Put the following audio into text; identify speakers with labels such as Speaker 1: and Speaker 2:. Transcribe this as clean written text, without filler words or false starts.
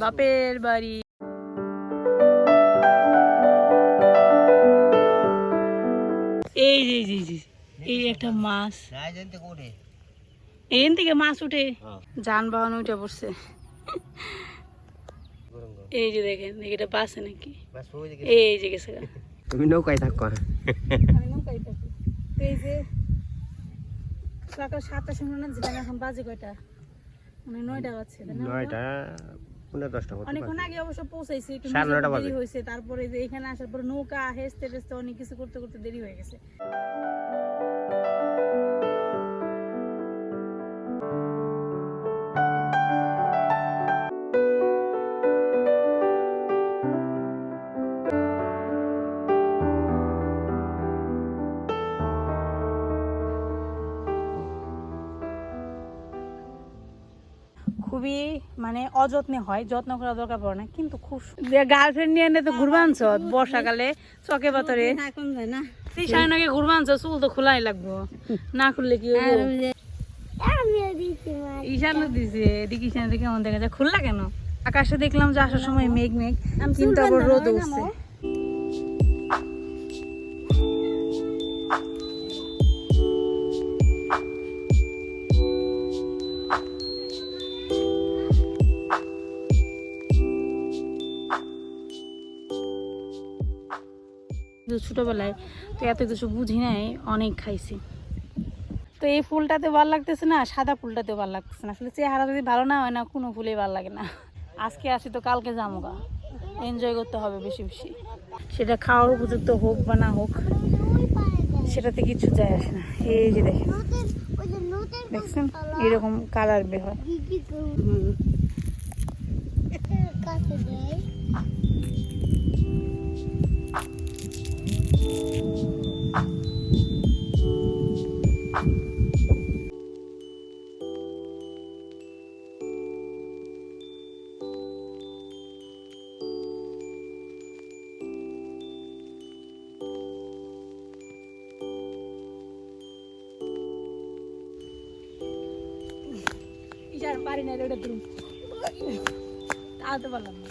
Speaker 1: বাপের বাড়ি। এই যে এই একটা মাছ, এখান থেকে মাছ উঠে যানবাহন উঠে পড়ছে। এই যে দেখেন এটা বাসে নাকি, এই যে গেছে।
Speaker 2: তুমি নৌকায় থাকো।
Speaker 1: আমি নৌকায় থাকি। এই যে সকাল 7টার সময় না যেটা, এখন বাজে কয়টা, মানে 9টা বাজছে।
Speaker 2: 9টা 10টা
Speaker 1: অনেকক্ষণ আগে অবশ্য পৌঁছাইছি, একটু দেরি হয়েছে। তারপরে যে এখানে আসার পর নৌকা হেসতে হেসতে অনেক কিছু করতে করতে দেরি হয়ে গেছে। খুবই মানে অযত্নে হয়, যত্ন করা দরকার পড়ে না, কিন্তু খুব গার্লফ্রেন্ড নিয়ে এনে তো ঘুরবা আনছ বর্ষাকালে চকে পাথরে, নাকি ঘুরবা আনছ, চুল তো খোলাই লাগবো, না খুললে কি ঈশানও দিছে। এদিকে ঈশান দিকে কেমন দেখা যায়, খুললা কেন? আকাশে দেখলাম যে আসার সময় মেঘ মেঘ, কিন্তু আবার রোদ উঠছে। ছোটবেলায় তো এত কিছু বুঝি নাই, অনেক খাইছি। তো এই ফুলটাতে ভালো লাগতেছে না, সাদা ফুলটাতে ভালো লাগতেছে না। আসলে চেহারা যদি ভালো না হয় না, কোনো ফুলেই ভালো লাগে না। আজকে আসি তো কালকে যামোগা, এনজয় করতে হবে বেশি বেশি। সেটা খাওয়ার উপযুক্ত হোক বা না হোক, সেটাতে কিছু যায় আসে না। এই যে দেখেন, দেখছেন এরকম কালার বের হয়। পারি না, এটা আনতে পারলাম না।